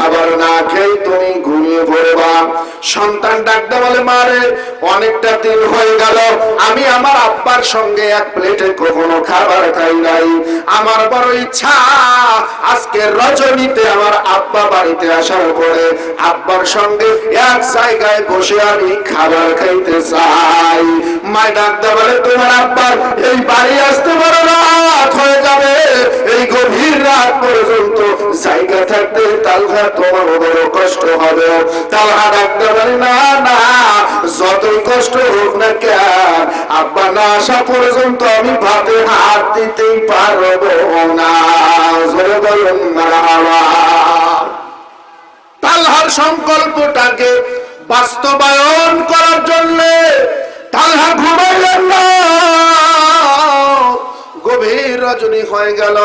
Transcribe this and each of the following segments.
খাবার না খেয়ে তুমি ঘুমিয়ে পড়বা। সন্তান ডাকতে বলে, মারে অনেকটা দিন হয়ে গেল আমি আমার আব্বার সঙ্গে এক প্লেটে কখনো খাবার খাই নাই। আমার বড় ইচ্ছা আজকে রজনীতে আমার আব্বা বাড়িতে আসার পরে আব্বার সঙ্গে এক জায়গায় বসে আমি খাবার খাইতে চাই। মা ডাকতে বলে, তোমার আব্বার এই বাড়ি আসতে বড় রাত হয়ে যাবে, এই গভীর রাত পর্যন্ত জায়গা থাকতে তালহা তোমার বড় কষ্ট হবে। তালহা ডাকতে বলে, না না, যতই কষ্ট হোক না কেন আব্বা না আসা পর্যন্ত আমি ভাতে হাত দিতেই পারবো না। জোরে বলুন মারহাবা। তালহার সংকল্পটাকে বাস্তবায়ন করার জন্য তালহা ঘুমাইলেন না। গভীর রজনী হয়ে গেল।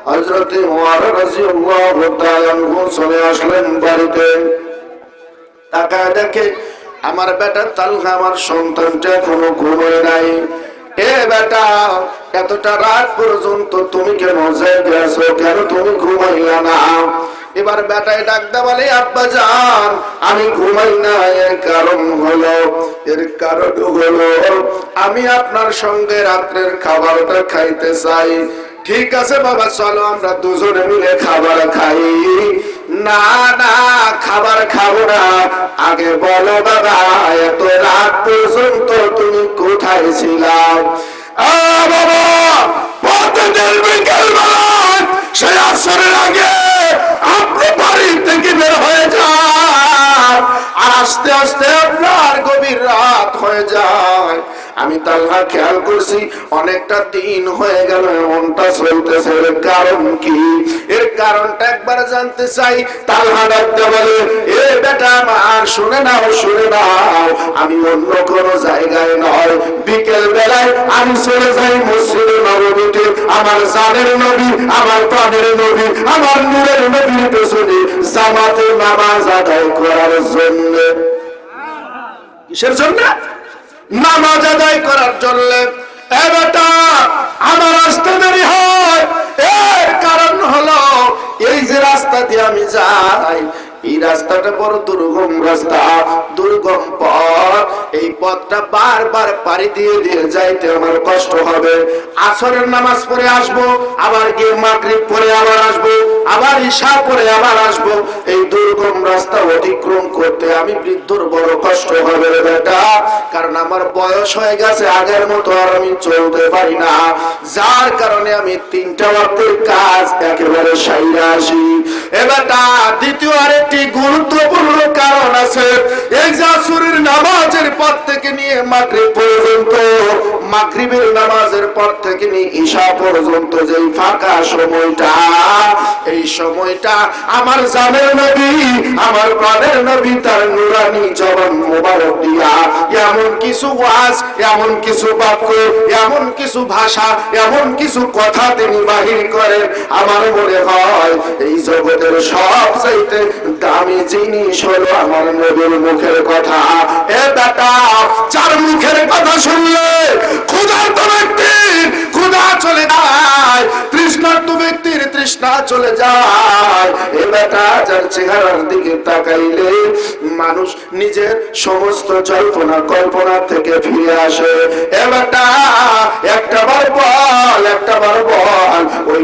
হযরতে ওমর রাদিয়াল্লাহু তাআলা আনহু চলে আসলেন বাড়িতে। তাকায় দেখে আমার বেটা তালহা, আমার সন্তানটা এখনো ঘুমায় নাই। এ বেটা, এতটা রাত পর্যন্ত তুমি কেন জেগে আছো? কেন তুমি ঘুমাইলা না? এবার বেটায় ডাকতে বলে, আব্বা জান আমি ঘুমাই না, এর কারণ হলো আমি আপনার সঙ্গে রাত্রের খাবারটা খাইতে চাই। ঠিক আছে বাবা, চলো আমরা দুজনে মিলে খাবার খাই। না না, খাবার খাবো না, আগে বলো বাবা এত রাত পর্যন্ত তুমি কোথায় ছিলাম? বাবা, প্রতিদিন বিকেল বেলায় সেই আসরের আগে আপনি বাড়ি থেকে বের হয়ে যান, আর আস্তে আস্তে আপনার গভীর রাত হয়ে যায়। আমি তালহা খেয়াল করছি অনেকটা দিন হয়ে গেল এমনটা চলতেছে। এর কারণ কি? এর কারণটা একবার জানতে চাই। তালহা ডাকতে বলে, এ বেটা আমার, শুনে নাও শুনে নাও, আমি অন্য কোন জায়গায় নয়, বিকেল বেলায় আমি চলে যাই মসজিদে নববীতে আমার জানের নবী, আমার প্রাণের নবী, আমার নূরের নবীর পেছনে জামাতে নামাজ আদায় করার জন্য। কিসের জন্য? নামাজ আদায় করার জন্য। এ বেটা, আমার আসতে দেরি হয়, এর কারণ হলো এই যে রাস্তা দিয়ে আমি যাই, এই রাস্তাটা বড় দুর্গম রাস্তা, দুর্গম পথ। এই পথটা বারবার পাড়ি দিয়ে দিয়ে যাইতে আমার কষ্ট হবে। আসরের নামাজ পড়ে আসবো, আবার গিয়ে মাগরিব পড়ে আবার আসবো, আবার ঈশা পড়ে আবার আসবো। এই দুর্গম রাস্তা অতিক্রম করতে আমি বৃদ্ধর বড় কষ্ট হবে রে বেটা, কারণ আমার বয়স হয়ে গেছে, আগের মতো আর আমি চলতে পারি না। যার কারণে আমি 3টা ওয়াক্তের কাজ একেবারে সাইরা আসি। এ বেটা, দ্বিতীয় আরেকটি গুরুত্বপূর্ণ কারণ আছে। এই যে আসরের নামাজের পর থেকে নিয়ে মাগরিব পর্যন্ত, মাগরিবের নামাজের পর থেকে নিয়ে ঈশা পর্যন্ত যে ফাঁকা সময়টা, এই সময়টা আমার জানের নবী, আমার প্রাণের নবী তার নূরানি জবান মোবারক দিয়া এমন কিছু ওয়াজ, এমন কিছু বাক্য, এমন কিছু ভাষা, এমন কিছু কথা তিনি বাহির করেন, আমার মনে হয় এই জগতের সবচাইতে দামি জিনিস হলো আমার নবীর মুখের কথা। এ বেটা, যার মুখের কথা শুনলে ক্ষুধার্ত ব্যক্তির ক্ষুধা চলে যায়, তৃষ্ণার্ত ব্যক্তির তৃষ্ণা চলে যায়। এ বেটা, যার চেহারার দিকে তাকাইলে মানুষ নিজের সমস্ত জল্পনা কল্পনা থেকে ফিরে আসে। এ বেটা, একটাবার বল, একটাবার বল, ওই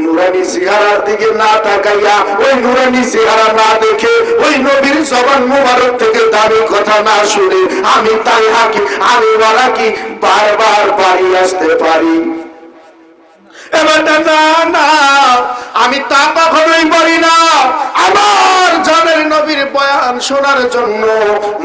নুরানি চেহারার দিকে না তাকাইয়া, ওই নুরানি চেহারা না দেখে, ওই নবীর জবান মুবারক থেকে দামি কথা না শুনে আমি তালহা কি, আমি ওরা কি বারবার বাড়ি আসতে পারি? এবার না না, আমি তা কখনোই পারি না। আমার জানের নবীর বয়ান শোনার জন্য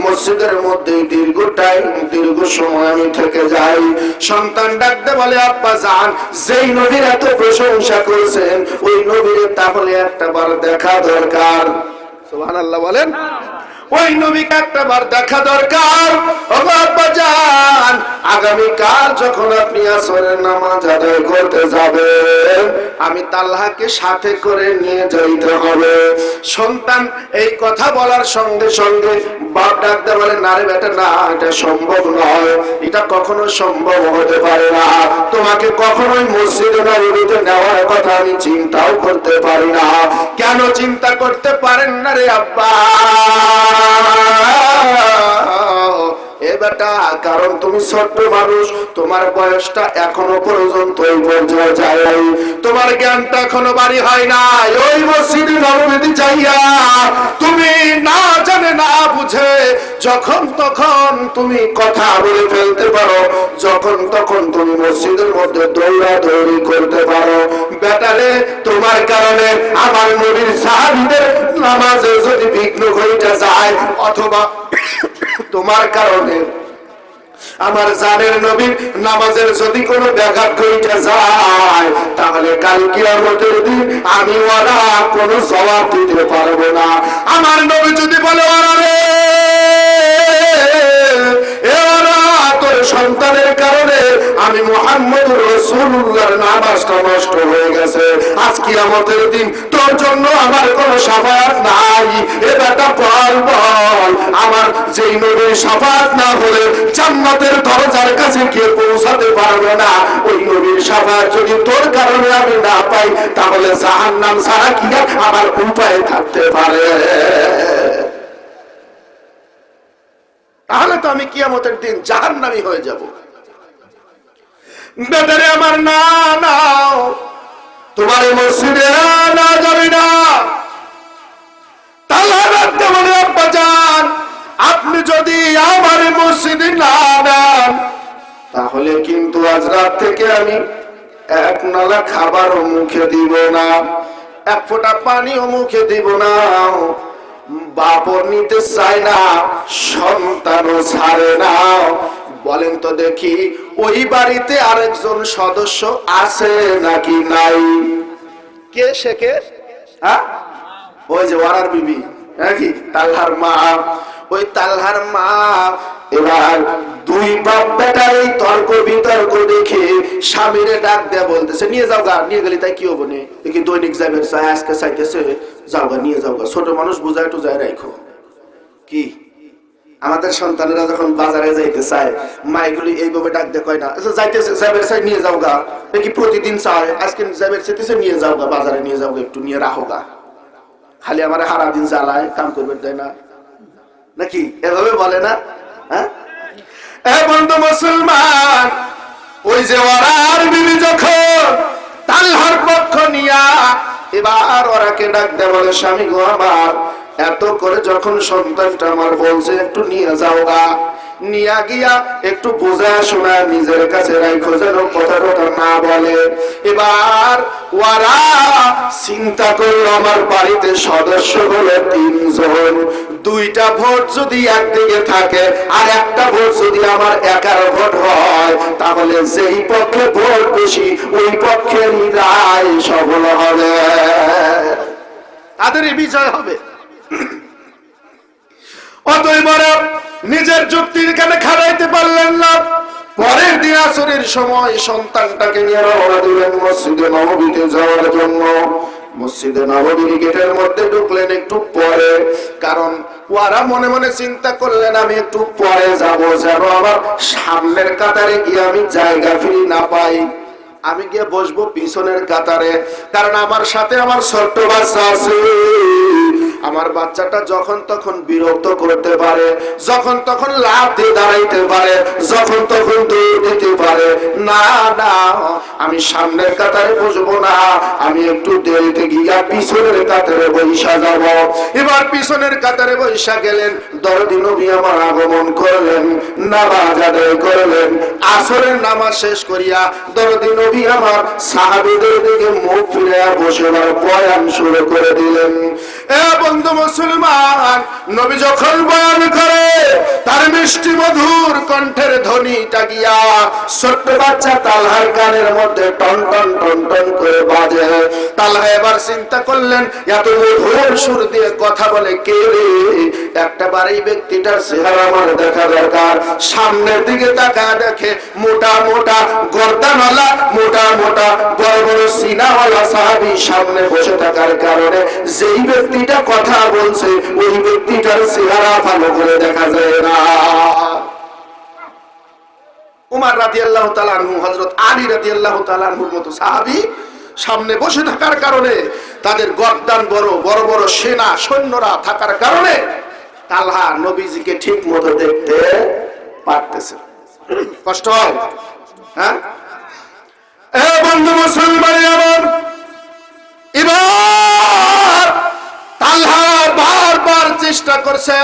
মসজিদের মধ্যে দীর্ঘ টাইম, দীর্ঘ সময় আমি থেকে যাই। সন্তান ডাকতে বলে, আব্বা জান, যেই নবীর এত প্রশংসা করেছেন ওই নবীর তাহলে একটাবার দেখা দরকার। সুবহানাল্লাহ বলেন। ওই নবীকে একটাবার দেখা দরকার। ও আব্বা জান, আগামীকাল যখন আপনি আসরের নামাজ আদায় করতে যাবেন, আমি তালহাকে সাথে করে নিয়ে যাইতে হবে। সন্তান এই কথা বলার সঙ্গে সঙ্গে বাপ ডাকতে বলে, না রে বেটা, না, এটা সম্ভব নয়, এটা কখনো সম্ভব হতে পারে না। তোমাকে কখনোই মসজিদে নববীতে নেওয়ার কথা আমি চিন্তাও করতে পারি না। কেন চিন্তা করতে পারেন না রে আব্বা? এ বেটা, কারণ তুমি ছোট্ট মানুষ, তোমার বয়সটা এখনো পর্যন্ত ওই পর্যায়ে যায় নাই, তোমার জ্ঞানটা এখনো বাড়ি হয় না। ওই মসজিদে নববীতে যাইয়া তুমি না জানে না বুঝে যখন তখন তুমি কথা বলে ফেলতে পারো, যখন তখন তুমি মসজিদের মধ্যে দৌড়াদৌড়ি করতে পারো। বেটারে, তোমার কারণে আমার নবীর সাহাবীদের নামাজে যদি বিঘ্ন ঘটে যায়, অথবা তোমার কারণে আমার জানের নবীর নামাজের যদি কোনো ব্যাঘাত ঘটে যায়, তাহলে কাল কিয়ামতের দিন আমি ওরা কোনো জবাব দিতে পারবো না। আমার নবী যদি বলে, ওরা রে, এরা তোর সন্তানের কারণে আমি মুহাম্মদ রাসূলুল্লাহর নামাজটা নষ্ট হয়ে গেছে, আজ কিয়ামতের দিন তোর জন্য আমার কোনো শাফাআত নাই। এ বেটা, বল বল, আমার যেই নবীর শাফাআত না হলে জান্নাতের দরজার কাছে গিয়ে পৌঁছাতে পারবে না, ওই নবীর শাফাআত যদি তোর কারণে আমি না পাই, তাহলে জাহান্নাম ছাড়া কি আমার উপায় থাকতে পারে? তাহলে তো আমি কিয়ামতের দিন জাহান্নামী হয়ে যাব। বেটারে আমার, না না, তোমার মসজিদে না যাবি না। আপনি যদি আমার মসজিদে না নেন, তাহলে কিন্তু আজ রাত থেকে আমি এক নালা খাবারও মুখে দিব না, এক ফোঁটা পানিও মুখে দিব না। বাপও নিতে চায় না, সন্তানও ছাড়ে না। বলেন তো দেখি, ওই বাড়িতে আরেকজন সদস্য আছে নাকি নাই? কে সে? কে? হ্যাঁ, ওই যে ওয়ারার বিবি নাকি, তালহার মা। ওই তালহার মা এবার দুই বাপ বেটার এই তর্ক বিতর্ক দেখে স্বামীরে ডাক দেয়া বলতেছে, নিয়ে যাও গা, নিয়ে গেলি তাই কি হবো নে, কি দৈনিক যাবে, আজকে চাইতেছে, যাও গা, নিয়ে যাও গা, ছোট মানুষ বুঝায় টুজায় রাখো। কি আমাদের সন্তানেরা যখন বাজারে যাইতে চায়, মাইগুলি এইভাবে ডাক দিয়ে কয় না, যাইতেছে যাবে চাই, নিয়ে যাও গা, কি প্রতিদিন চায়, আজকে যাবে চাইতেছে, নিয়ে যাও গা, বাজারে নিয়ে যাও গা, একটু নিয়ে রাখো গা, খালি আমার সারা দিন জ্বালায়, কাম করবে দেয় না, নাকি এভাবে বলে না? হ্যাঁ, বন্ধু মুসলমান, ওই যে ওরার বিবি যখন তালহার পক্ষ নিয়া এবার ওরাকে ডাক দেয়, বলে, স্বামী গো আমার, এত করে যখন সন্তানটা আমার বলছে একটু নিয়ে যাও গা, নিয়া গিয়া একটু বোঝা শোনা নিজের কাছে রাখো, যেন কথা না বলে। এবার ওরা চিন্তা করলো, আমার বাড়িতে সদস্য হলো 3 জন, 2টা ভোট যদি একদিকে থাকে আর একটা ভোট যদি আমার একার ভোট হয়, তাহলে যেই পক্ষে ভোট বেশি ওই পক্ষেরই রায় সফল হবে, তাদেরই বিজয় হবে। অতএব নিজের যুক্তির কানে খাড়াইতে পারলেন না। পরের দিন আসরের সময় সন্তানটাকে নিয়ে রওনা দিলেন মসজিদে নববীতে যাওয়ার জন্য। মসজিদে নববীর গেটের মধ্যে ঢুকলেন একটু পরে, কারণ ওরা মনে মনে চিন্তা করলেন, আমি একটু পরে যাব, যেন আমার সামনের কাতারে গিয়ে আমি জায়গা ফিরি না পাই, আমি গিয়ে বসবো পিছনের কাতারে, কারণ আমার সাথে আমার ছোট্ট বাচ্চা আছে। আমার বাচ্চাটা যখন তখন বিরক্ত করতে পারে, যখন তখন লাফ দিয়ে দাঁড়াইতে পারে, যখন তখন দৌড় দিতে পারে। না না, আমি সামনের কাতারে বসবো না, আমি একটু দেরিতে গিয়া পিছনের কাতারে বৈশা যাব। এবার পিছনের কাতারে বৈশা গেলেন, দরদি নবী আমার আগমন করলেন, নামাজ আদায় করলেন। আসরের নামাজ শেষ করিয়া দরদি নবী আমার সাহাবীদের দিকে মুখ ফিরে বসেবার বয়ান শুরু করে দিলেন। বন্ধু মুসলমান, নবী যখন বয়ান করে তার মিষ্টি মধুর কণ্ঠের ধ্বনি বাঁশিটা গিয়া ছোট্ট বাচ্চা তালহার কানের মধ্যে টন টন টন টন করে বাজে। তালহা এবার চিন্তা করলেন এত মধুর সুর দিয়ে কথা বলে কে রে, একটা বার এই ব্যক্তিটার চেহারা আমার দেখা দরকার। সামনের দিকে তাকায় দেখে মোটা মোটা গর্দানওয়ালা, মোটা মোটা বড় বড় সিনাওয়ালা সাহাবী সামনে বসে থাকার কারণে যেই ব্যক্তিটা কথা বলছে ওই ব্যক্তিটার চেহারা ভালো করে দেখা যায় না। উমর রাদিয়াল্লাহু তাআলা আনহু, হযরত আলী রাদিয়াল্লাহু তাআলা আনহুর মতো সাহাবী সামনে বসে থাকার কারণে, তাদের গর্দান বড় বড় বড় সেনা সৈন্যরা থাকার কারণে তালহা নবীজিকে ঠিক মতো দেখতে পারতেছে। কষ্ট হয়, হ্যাঁ? এ বন্ধু মুসলমান আমার, এবার তালহা বারবার চেষ্টা করছে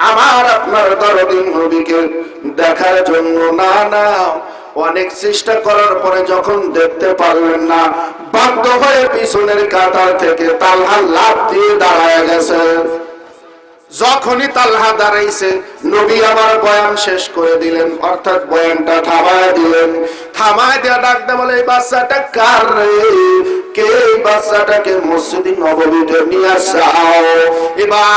আমার আপনার দরদি নবীকে দেখার জন্য। না না, অনেক চেষ্টা করার পরে যখন দেখতে পারলেন না, বাধ্য হয়ে পিছনের কাতার থেকে তালহা লাফ দিয়ে দাঁড়ায় গেছে। যখনই তালহা দাঁড়াইছে নবী আমার বয়ান শেষ করে দিলেন, অর্থাৎ বয়ানটা থামায় দিলেন। থামায় দেয়া ডাকতে বলে এই বাচ্চাটা কার রে, কে এই বাচ্চাটাকে মসজিদে নববীতে নিয়ে আসাও। এবার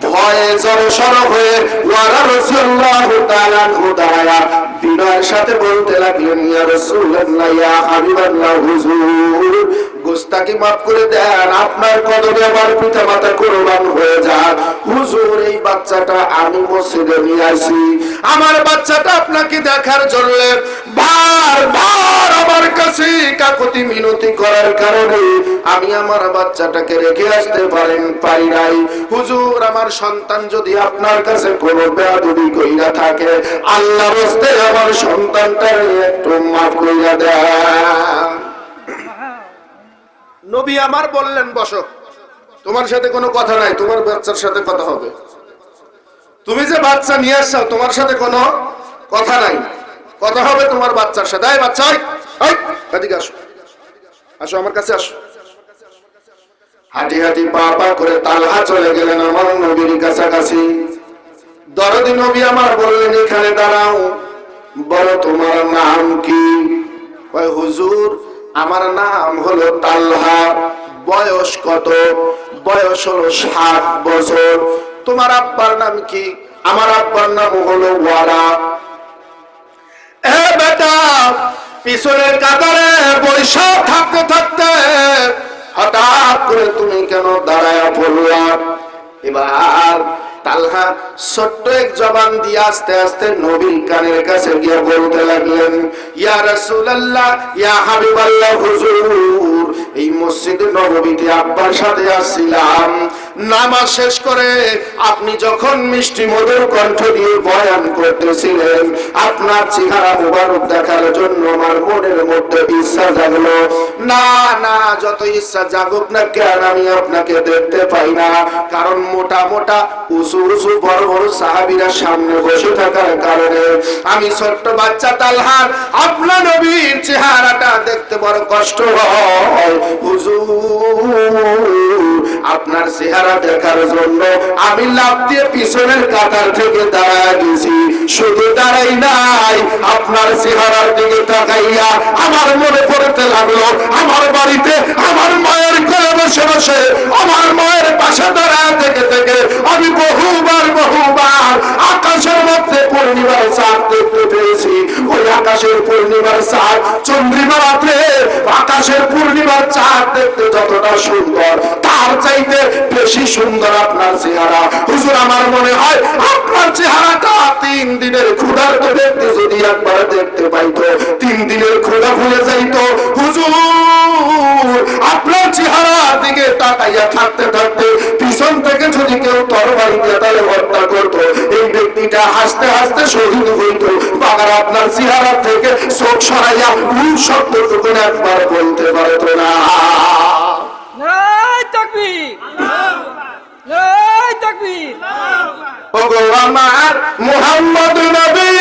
ভয়ে জড়সড় হয়ে ওয়ারা রাসূলুল্লাহ তাআলা খুদায়া বিনয়ের সাথে বলতে লাগলেন ইয়া রাসূলুল্লাহ ইয়া হাবিবাল্লাহ হুজুর, গোস্তাকি মাফ করে দেন, আপনার কদমে আমার পিতা মাতা কুরবান হয়ে যাক। হুজুর এই বাচ্চাটা আমি মসজিদে নিয়ে আসি, আমার বাচ্চাটা আপনাকে দেখার জন্য বারবার আমার কাছে কাকুতি মিনতি করার কারণে আমি আমার বাচ্চাটাকে রেখে আসতে পারি নাই। হুজুর আমার সন্তান যদি আপনার কাছে কোনো বেয়াদবি কইরা থাকে আল্লাহর রাস্তে আমার সন্তানটার একটু মাফ কইরা দেন। নবী আমার বললেন বসো, তোমার সাথে কোনো কথা নাই, তোমার বাচ্চার সাথে কথা হবে। তুমি যে বাচ্চা নিয়ে আসছো তোমার সাথে কোনো কথা নাই, কথা হবে তোমার বাচ্চার সাথে। এই বাচ্চা এদিকে আসো, আসো আমার কাছে আসো। হাঁটি হাঁটি পা পা করে তালহা চলে গেলেন আমার নবীর কাছাকাছি। দরদি নবী আমার বললেন এখানে দাঁড়াও, বলো তোমার নাম কি? ওই হুজুর আমার নাম হলো তালহা। বয়স কত? বয়স হলো 7 বছর। তোমার আব্বার নাম কি? আমার আব্বার নাম হলো ওয়ারা। এ বেটা, পিছনের কাতারে বৈশা থাকতে থাকতে হঠাৎ করে তুমি কেন দাঁড়ায়া পড়লা? এবার তালহা ছোট্ট এক জবান দিয়ে আস্তে আস্তে নবীর কানের কাছে গিয়ে বলতে লাগলেন ইয়া রাসূলুল্লাহ ইয়া হাবিবাল্লাহ হুজুর, এই মসজিদে নববীতে আব্বার সাথে আসছিলাম, নামাজ শেষ করে আপনি যখন মিষ্টি মধুর কণ্ঠ দিয়ে বয়ান করতেছিলেন আপনার চেহারা মুবারক দেখার জন্য আমার মনের মধ্যে ইচ্ছা জাগলো। না না, যত ইচ্ছা জাগুক না কেন আমি আপনাকে দেখতে পাই না, কারণ মোটা মোটা উঁচু উঁচু বড় বড় সাহাবীরা সামনে বসে থাকার কারণে আমি ছোট্ট বাচ্চা তালহার আপনার নবীর চেহারাটা দেখতে বড় কষ্ট হয়। হুজুর আপনার চেহারা দেখার জন্য আমি লাফ দিয়ে পিছনের কাতার থেকে দাঁড়ায় গেছি। শুধু দাঁড়াই নাই, আপনার চেহারার দিকে তাকাইয়া আমার মনে পড়তে লাগলো আমার বাড়িতে আমার মায়ের কোলে বসে বসে আমার মায়ের পাশে দাঁড়ায় থেকে থেকে আমি বহুবার আকাশের মধ্যে পূর্ণিমার চাঁদ দেখতে পেয়েছি। ওই আকাশের পূর্ণিমার চাঁদ চন্দ্রিমা রাত্রে আকাশের পূর্ণিমার চাঁদ দেখতে যতটা সুন্দর তার চাইতে বেশি সুন্দর আপনার চেহারা। হুজুর আমার মনে হয় আপনার চেহারাটা 3 দিনের ক্ষুধার ব্যক্তি যদি একবার দেখতে পাইতো 3 দিনের ক্ষুধা ভুলে যাইতো। হুজুর আপনার চেহারা দিকে তাকাইয়া থাকতে থাকতে পিছন থেকে যদি কেউ তরবারি দিয়ে তাহলে হত্যা করতো, এই ব্যক্তিটা হাসতে হাসতে শহীদ হইতো। বাবার আপনার চেহারা থেকে চোখ সরাইয়া ভুল শব্দটুকু একবার বলতে পারতো না। ওগো আমার মুহাম্মদ নবী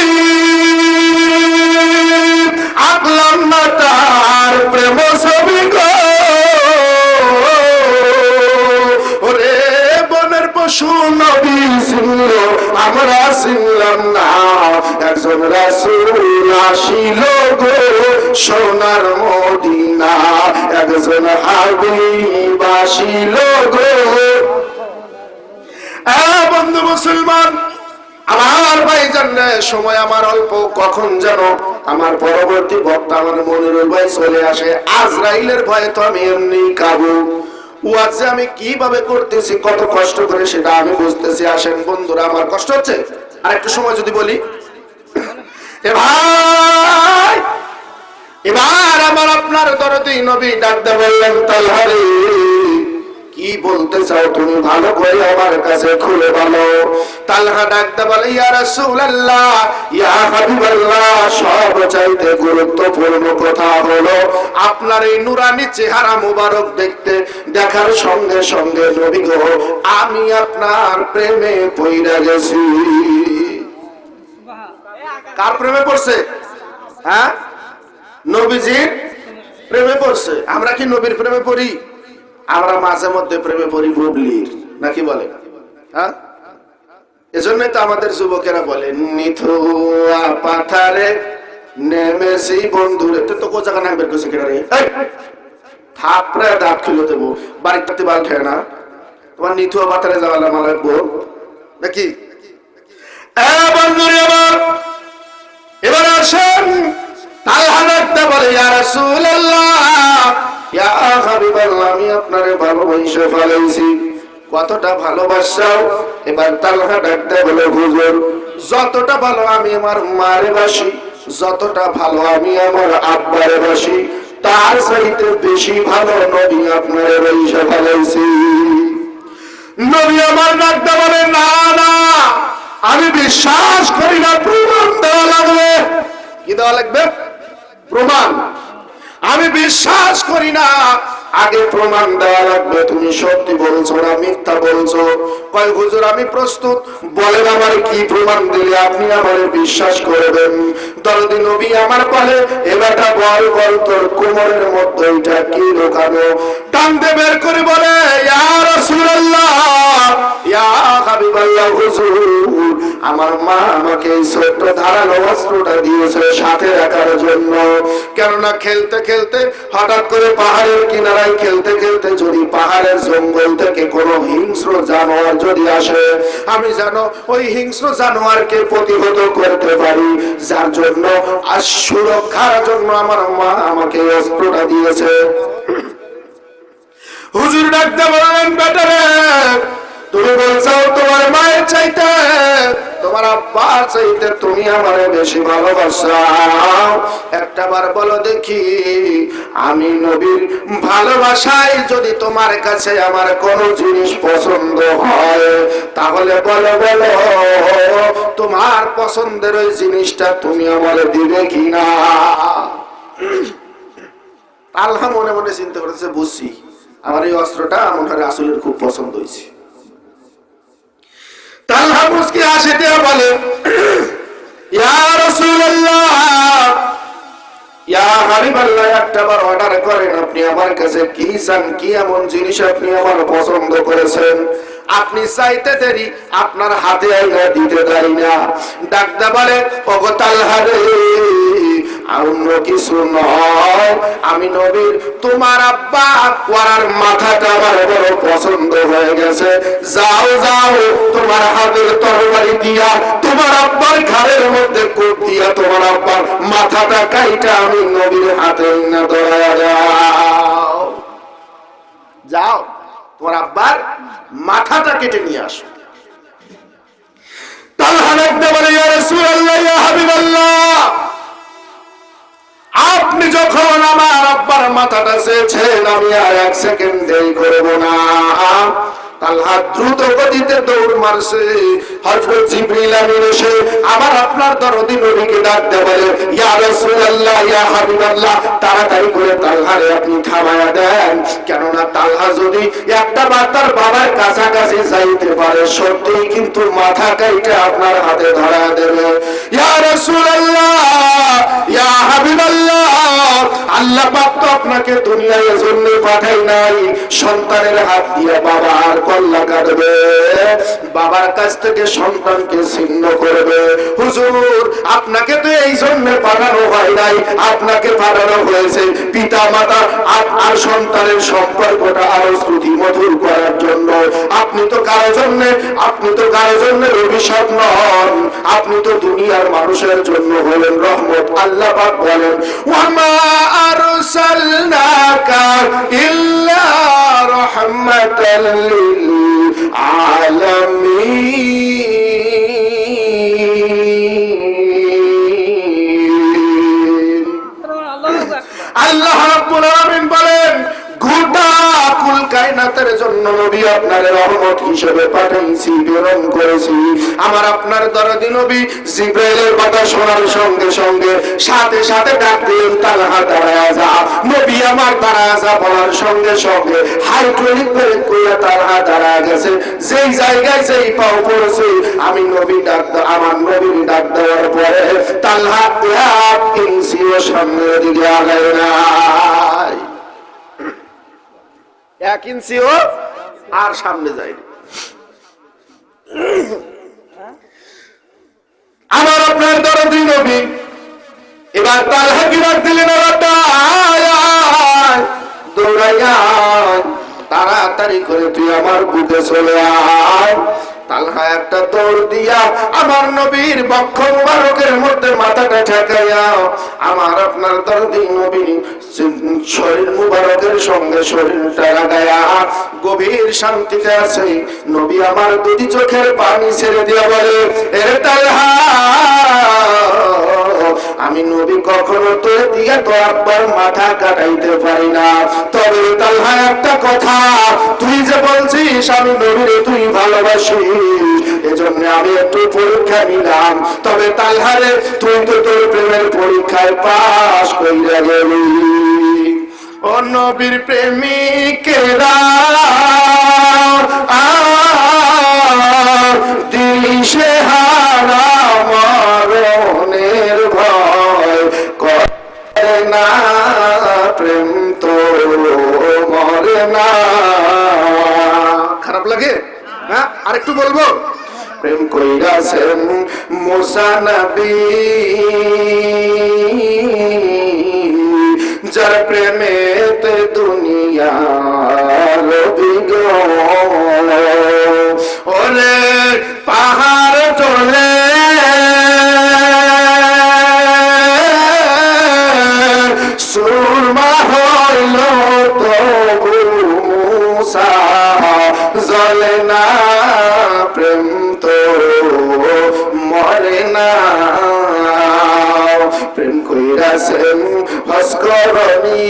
আকলাম না তার প্রেম ছবি গো, ওরে বনের পশু নবী ছিল আমরা চিনলাম না। একজন রাসূল আসিল গো সোনার মদিনা, একজন হাবিব আসিল গো। বন্ধু মুসলমান, আমার ভাইজান, সময় আমার অল্প, কখন যেন আমার পরবর্তী বক্তা আমার মনিরুল ভাই চলে আসে। আজরাইলের ভয়ে তো আমি এমনি কাবু। ওয়াজে আমি কিভাবে করতেছি, কত কষ্ট করে, সেটা আমি বুঝতেছি। আসেন বন্ধুরা, আমার কষ্ট হচ্ছে। আর একটু সময় যদি বলি, এ ভাই, এবার আমার আপনার দরদি নবী ডাকতে বললেন, তালহা রে, কি বলতে চাও তুমি, ভালো করে আমার কাছে খুলে বলো। তালহা ডাকতে বলে, ইয়া রাসূলুল্লাহ, ইয়া হাবিবাল্লাহ, সব চাইতে গুরুত্বপূর্ণ কথা হলো আপনার এই নুরানি চেহারা মুবারক দেখতে, দেখার সঙ্গে সঙ্গে নবী গো, আমি আপনার প্রেমে পইড়া গেছি। কার প্রেমে পড়ছে? হ্যাঁ, নবীজির প্রেমে পড়ছে। আমরা কি নবীর প্রেমে পড়ি? আমরা মাঝে মধ্যে প্রেমে পড়ি বুবলির, নাকি বলে? হ্যাঁ, এজন্যই তো আমাদের যুবকেরা বলে, নিথুয়া পাথারে নেমেছি বন্ধুরে। তো কোন জায়গা নাম বের করছে কেন রে? থাপড়ে দাঁত খুলে দেবো, বাড়ির তাতে বাল খেয়ে না। তোমার নিথুয়া পাথারে যাওয়া লাগবো নাকি? বন্ধুরে আমার, এবার আসেন। তালহা ডাকতে বলে, ইয়া রাসূলুল্লাহ, ইয়া হাবিবাল্লাহ, আমি আপনারে ভালোবাসে ফেলেছি। কতটা ভালোবাসাও? এবার তালহা ডাকতে বলে, হুজুর, যতটা ভালো আমি আমার মারে বাসি, যতটা ভালো আমি আমার আব্বারে বাসি, তার চাইতে বেশি ভালো নবী আপনারে বাসে ফেলেছি। নবী আমার ডাকতে বলে, না না, আমি বিশ্বাস করি না, প্রমাণ দেওয়া লাগবে। কি দেওয়া লাগবে? প্রমাণ। আমি বিশ্বাস করি না, আগে প্রমাণ দেওয়া লাগবে। তুমি সত্যি বলছো না মিথ্যা বলছো? কয় হুজুর, আমি প্রস্তুত, বলেন আমার কি প্রমাণ দিলে আপনি আমার বিশ্বাস করবেন? দরদি নবী আমার বলে, এবারটা বল বল, তোর কোমরের মধ্যে এটা কি ঢোকানো? টানতে বের করে বলে, ইয়া রাসূলুল্লাহ, ইয়া হাবিবাল্লাহ, হুজুর, আমার মা আমাকে এই ছোট্ট ধারালো অস্ত্রটা দিয়েছে সাথে রাখার জন্য। কেননা খেলতে খেলতে হঠাৎ করে পাহাড়ের কিনারায় খেলতে খেলতে যদি পাহাড়ের জঙ্গল থেকে কোনো হিংস্র জানোয়ার যদি আসে, আমি যেন ওই হিংস্র জানোয়ারকে প্রতিহত করতে পারি, যার জন্য আর সুরক্ষার জন্য আমার মা আমাকে অস্ত্রটা দিয়েছে। হুজুর ডাকতে বললেন, বেটারে, তুমি বলছো তোমার মায়ের চাইতে, তোমার আব্বার চাইতে তুমি আমারে বেশি ভালোবাসো। একটা বার বলো দেখি, আমি নবীর ভালোবাসায় যদি তোমার কাছে আমার কোন জিনিস পছন্দ হয়, তাহলে বলো বলো, তোমার পছন্দের ওই জিনিসটা তুমি আমারে দিবে কিনা? আল্লাহ মনে মনে চিন্তা করেছে, বুঝছি, আমার এই অস্ত্রটা মনে হয় রাসূলের খুব পছন্দ হয়েছে। তালহা মুস্কি হাসিতে বলে, ইয়া রাসূলুল্লাহ, ইয়া হাবিবাল্লাহ, একটাবার অর্ডার করেন, আপনি আমার কাছে কি চান, কি এমন জিনিস আপনি আমার পছন্দ করেছেন? আপনি চাইতে দেরি, আপনার হাতে আইনা দিতে দেরি না। ডাকতে বলে, ওগো তালহা রে, অন্য কিছু নয়, আমি নবীর তোমার আব্বা ওয়ার মাথাটা আমার বড় পছন্দ হয়ে গেছে। যাও যাও, তোমার হাতের তরবারি দিয়া তোমার আব্বার ঘাড়ের মধ্যে কোপ দিয়া তোমার আব্বার মাথাটা কাইটা আমি নবীর হাতে না ধরা যাও। যাও, তোমার আব্বার মাথাটা কেটে নিয়ে আসো। তালহা ডাকতে বলে, ইয়া রাসূলুল্লাহ, ইয়া হাবিবাল্লাহ, আপনি যখন আমার আব্বার মাথাটা চেয়েছেন, আমি আর এক সেকেন্ড দেরি করব না। তালহা দ্রুত গতিতে দৌড় মারছে। হযরত জিবরিল আমিন এসে আমার আপনার দরদি নবীকে ডাকতে বলে, ইয়া রাসূলুল্লাহ, ইয়া হাবিবাল্লাহ, তাড়াতাড়ি করে তালহারে আপনি থামায়া দেন। কেননা তালহা যদি একটা বার তার বাবার কাছাকাছি যাইতে পারে, সত্যিই কিন্তু মাথা কাইটা আপনার হাতে ধরা দেবে। ইয়া রাসূলুল্লাহ, ইয়া হাবিবাল্লাহ, আল্লাহ পাক তো আপনাকে দুনিয়ায় এজন্য পাঠাই নাই সন্তানের হাত দিয়ে বাবার কল্লা কাটবে, বাবার কাছ থেকে সন্তানকে ছিন্ন করবে। হুজুর আপনাকে তো এই জন্য পাঠানো হয় নাই, আপনাকে পাঠানো হয়েছে পিতা মাতা আর সন্তানের সম্পর্কটা আরো শ্রুতি মধুর করার জন্য। আপনি তো কারো জন্য অভিশাপ নন, আপনি তো দুনিয়ার মানুষের জন্য হলেন রহমত। আল্লাহ পাক বলেন ওয়ামা আরসালনাকা ইল্লা রাহমাতাল লিল আলামিন। আল্লাহ রাব্বুল আলামিন বলেন গোটা কুল কায়নাতের জন্য নবী আপনার রহমত হিসেবে পাঠাইছি, প্রেরণ করেছি। আমার আপনার দরদি নবী জিবরাইলের কথা শোনার সঙ্গে সঙ্গে সাথে সাথে ডাক দিলেন তালহা দাঁড়ায়া যা। নবী আমার দাঁড়ায়া যা বলার সঙ্গে সঙ্গে হাইড্রোলিক ব্রেক কইরা তালহা দাঁড়ায়া গেছে। যেই জায়গায় যেই পাও পড়েছে আমি নবী আমার নবীর ডাক দেওয়ার পরে তালহা এক ইঞ্চিও সামনের দিকে আগায় নাই, 1 ইঞ্চিও আর সামনে যায়নি। আমার আপনার দরদি নবী এবার তালহা কি ডাক দিলেন, দৌড়াইয়া তাড়াতাড়ি করে তুই আমার বুকে চলে আয়। তালহা একটা দৌড় দিয়া আমার নবীর বক্ষ মুবারকের মধ্যে মাথাটা ঠেকাইয়া আমার আপনার দরদি নবী শরীর মুবারকের সঙ্গে শরীরটা লাগাইয়া গভীর শান্তিতে আছে। নবী আমার দুটি চোখের পানি ছেড়ে দিয়া বলে এরে তালহা আমি নবী কখনো তোর দিয়ে তো একবার মাথা কাটাইতে পারি না, তবে তালহা একটা কথা তুই যে বলছিস আমি নবীরে তুই ভালোবাসিস এজন্য আমি একটু পরীক্ষা নিলাম। তবে তালহারে তুই তো তোর প্রেমের পরীক্ষায় পাস কইরা গেলি। ও নবীর প্রেমিকেরা দিশে হারা মরণের ভয় করে না, প্রেম তো মরে না। খারাপ লাগে? হ্যাঁ আরেকটু বলবো। প্রেম কইরাছেন মুসা নবী যার প্রেমেতে দুনিয়ার বিগল, ওরে পাহাড় চলে সুরমা হইল তবু মুসা জ্বলে না, প্রেম তো মরে না। প্রেম কইরাছেন ভাস্করণী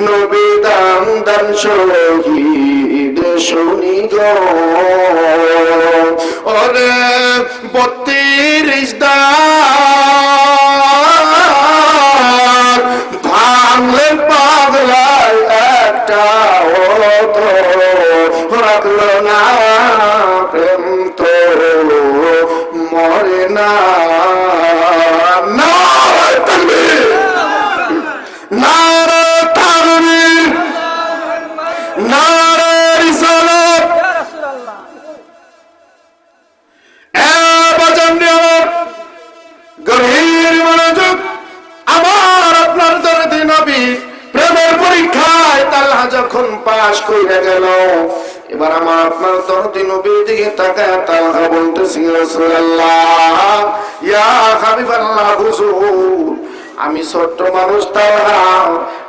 নবী দান দান শহীদ শুনি গো, ওরে 32 দান ভাঙলে পাগলায় একটা তো রাখলো না, প্রেম তো মরে না। নারে তাকবীর, নারে তাকবীর, নারে রিসালাত। গভীর মনোযোগ, আমার আপনার দরদি নবী প্রেমের পরীক্ষায় তালহা যখন পাশ কইরা গেল, এবার আমার আপনার দরদি নবীর দিকে তাকায় তালহা বলতেছি রাসূলুল্লাহ ইয়া হাবিবাল্লাহ হুজুর আমি ছোট্ট মানুষ তালহা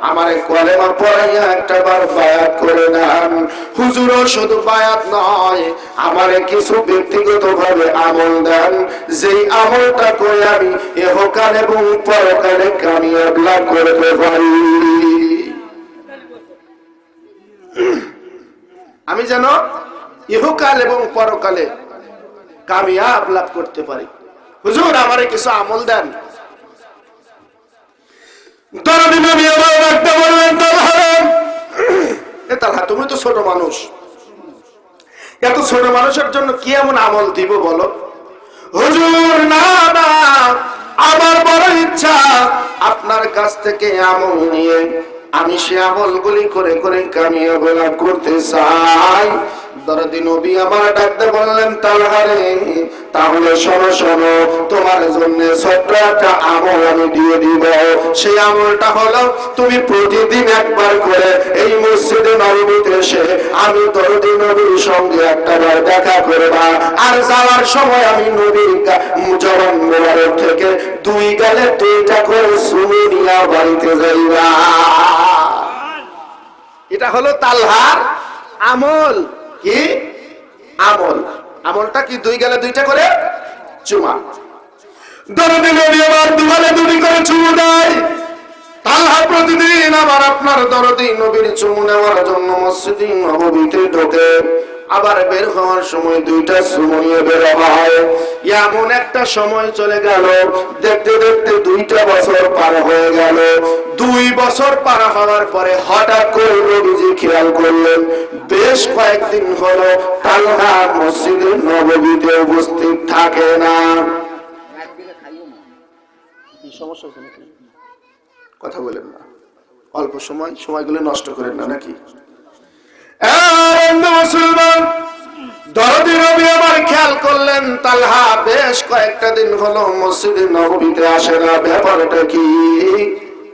আমারে কলেমা পড়াইয়া একটাবার বায়াত করে দেন। হুজুরও শুধু বায়াত নয় আমারে কিছু ব্যক্তিগতভাবে আমল দেন, যেই আমলটা করে আমি ইহকাল এবং পরকালে কামিয়াব লাভ করতে পারি। আমি যেন ইহকাল এবং পরকালে কামিয়াব লাভ করতে পারি। হুজুর আমারে কিছু আমল দেন। তুমি তো ছোট মানুষ, এত ছোট মানুষের জন্য কি এমন আমল দিব বলো? হুজুর না না আমার বড় ইচ্ছা আপনার কাছ থেকে আমল নিয়ে আমি সে আমলগুলি করে করে কামিয়াব করতে চাই। দরদি নবী আমার ডাকতে বললেন, তালহা রে, তাহলে শোনো শোনো, তোমার জন্য ছোট্ট একটা আমল আমি দিয়ে দিব। সেই আমলটা হলো, তুমি প্রতিদিন একবার করে এই মসজিদে নববীতে এসে আমি দরদি নবীর সঙ্গে একটাবার দেখা করবা, আর যাওয়ার সময় আমি নবীর জবান মোবারক থেকে 2 গালে 2টা করে চুমু নিয়ে বাড়িতে যাইবা। এটা হলো তালহার আমল। কি আমল? আমলটা কি 2 গালে 2টা করে চুমা। দরদি নবী আবার 2 গালে 2টি করে চুমু দেয়। তালহা প্রতিদিন আবার আপনার দরদি নবীর চুমু নেওয়ার জন্য মসজিদে নববীতে ঢোকে, আবার বের হওয়ার সময় 2টা চুমু নিয়ে বের হয়। এমন একটা সময় চলে গেল, দেখতে দেখতে 2টা বছর পার হয়ে গেল। 2 বছর পার হওয়ার পরে হঠাৎ করে নবীজি খেয়াল করলেন, বেশ কয়েকদিন হলো তালহা মসজিদে নববীতে উপস্থিত থাকে না। কথা বলেন না, অল্প সময়গুলো নষ্ট করেন না নাকি? মুসলমান দরদি নবী আবার খেয়াল করলেন, তালহা বেশ কয়েকটা দিন হলো মসজিদে নববীতে আসে না। ব্যাপারটা কি?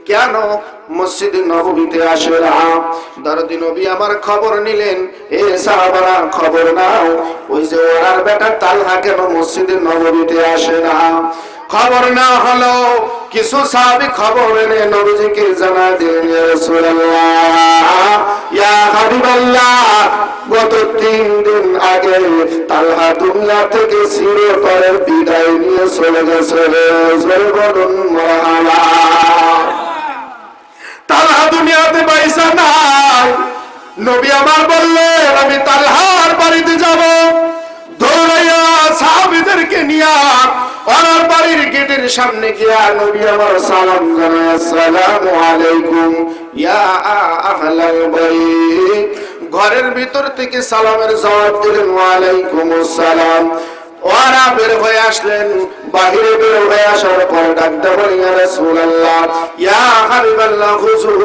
কেন মসজিদে নববীতে আসে না? দরদি নবী আমার খবর নিলেন, এ সাহাবারা খবর নাও, ওই যে ওরার বেটা তালহা কেন মসজিদে নববীতে আসে না? খবর না হলো কিছু সাহাবী খবর এনে নবীজিকে জানা দিলেন, ইয়া রাসূলুল্লাহ, ইয়া হাবিবাল্লাহ, গত 3 দিন আগে তালহা দুনিয়া থেকে চিরতরের বিদায় নিয়ে চলে গেছে। জোরে বলুন মারহাবা। তালহা দুনিয়াতে পয়সা নাই। নবী আমার বললেন, আমি তালহার বাড়িতে যাব। দৌড়াইয়া সাহাবীদেরকে নিয়া ওনার বাড়ির গেটের সামনে গিয়া নবী আমার সালাম জানায়, আসসালামু আলাইকুম ইয়া আহলাল বাইত। ঘরের ভিতর থেকে সালামের জবাব দিলেন, ওয়া আলাইকুম আসসালাম। ওরা বের হয়ে আসলেন। বাহিরে বের হয়ে আসার পর ডাকতে বলেন, ইয়া রাসূলুল্লাহ, ইয়া হাবিবাল্লাহ, হুজুর,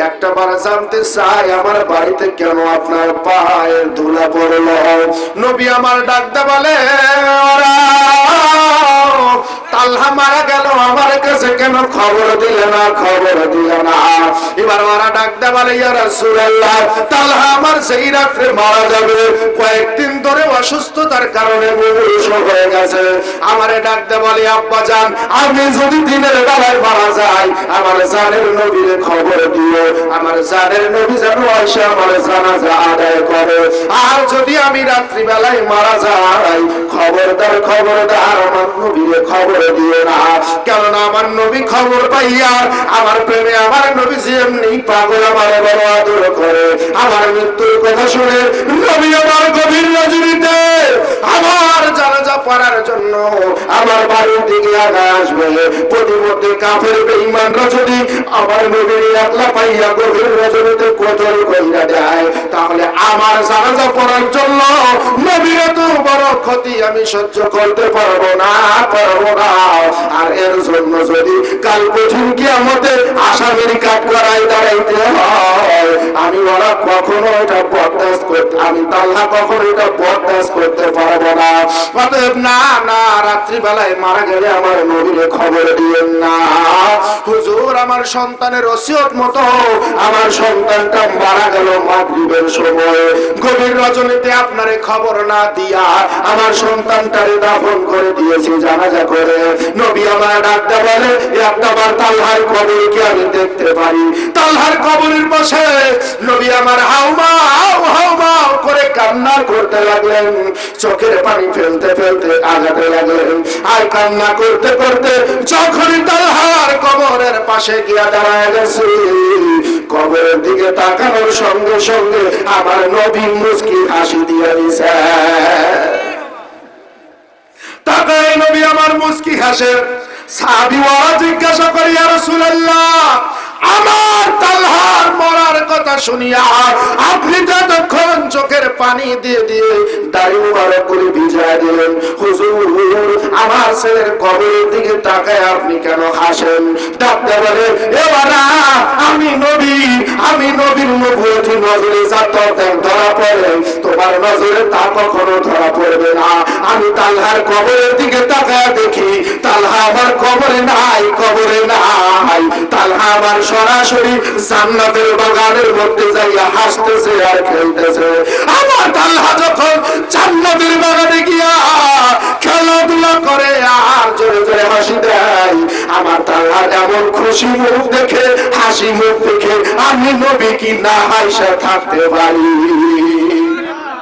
একটা বার জানতে চাই আমার বাড়িতে কেন আপনার পায়ের ধুলা পড়লো? নবী আমার ডাকতে বলে, ওরা তালহা মারা গেল, আমার কাছে কেন খবর দিলে না? খবর দিলে না। এবার ওরা ডাকতে বলে, ইয়া রাসূলুল্লাহ, তালহা আমার সেই রাত্রে মারা যাবে, কয়েকদিন ধরে অসুস্থতার কারণে হয়ে গেছে। আমারে ডাকতে বলে, আব্বা জান, আমি যদি দিনের বেলায় মারা যাই, আমার জানের নবীর খবর দিও, আমার জানের নবী যেন এসে আমার জানাজা আদায় করে। আর যদি আমি রাত্রি বেলায় মারা যাই, খবরদার খবরদার আমার নবীর খবর দিও না, কেননা আমার নবী খবর পাইয়া আমার প্রেমে আমার নবী যেমনি পাগল আমার বড় আদর করে। আমার মৃত্যুর কথা শুনে নবী আমার গভীর রজনীতে আমার জানাজা পড়ার জন্য আমার বাড়ির দিকে আগায় আসবে। প্রতিমধ্যে কাফের বেঈমানরা যদি আমার নবীর একলা পাইয়া গভীর রজনীতে কোতর কইরা দেয়, তাহলে আমার জানাজা পড়ার জন্য নবীর এত বড় ক্ষতি আমি সহ্য করতে পারবো না, পারবো না। আর এর জন্য যদি কাল কঠিন কিয়ামতে আসামির কাঠগড়ায় দাঁড়াইতে হয়, আমি ওরা কখনো এটা বরদাস্ত করতে, আমি তালহা কখনো এটা বরদাস্ত করতে পারবো না। অতএব না না, রাত্রিবেলায় মারা গেলে আমার নবীরে খবর দিয়েন না। হুজুর, আমার সন্তানের ওসিয়ত মতো আমার সন্তানটা মারা গেল মাগরিবের সময়, গভীর রজনীতে আপনারে খবর না দিয়া আমার সন্তানটারে দাফন করে দিয়েছি জানাজা করে। নবী আমার ডাকতে বলে, একটাবার তালহার কবর কি আমি দেখতে পারি? তালহার কবরের পাশে নবী আমার হাউমাউ হাউমাউ করে কান্না করতে লাগলেন, চোখের পানি ফেলতে ফেলতে আগাতে লাগলেন। আর কান্না করতে করতে যখনই তালহার কবরের পাশে গিয়া দাঁড়ায় গেছে, কবরের দিকে তাকানোর সঙ্গে সঙ্গে আমার নবী মুস্কি হাসি দিয়ে দিছে। তাকায় নবী আমার মুস্কি হাসে। সাহাবীরা জিজ্ঞাসা করে, ইয়া রাসূলুল্লাহ, আমার তালহার মরার কথা শুনিয়া আপনি তো তখন চোখের পানি দিয়ে দিয়ে দাড়ি মুবারক করে ভিজায় দিলেন। হুজুর আমার ছেলের কবরের দিকে তাকায় আপনি কেন হাসেন? ডাক্তার বলে এবারা আমি নবীর নবুয়তি নজরে যা ধরা পড়ে তোমার নজরে তা কখনো ধরা পড়বে না। আমি তালহার কবরের দিকে তাকায় দেখি তালহা আমার কবরে নাই, তালহা আমার সরাসরি জান্নাতের বাগানের মধ্যে যাইয়া হাসতেছে আর খেলতেছে। আমার তালহা যখন জান্নাতের বাগানে গিয়া খেলাধুলা করে আর জোরে জোরে হাসি দেয়, আমার তালহার এমন খুশি মুখ দেখে, হাসি মুখ দেখে আমি নবী কি না হাসা থাকতে পারি?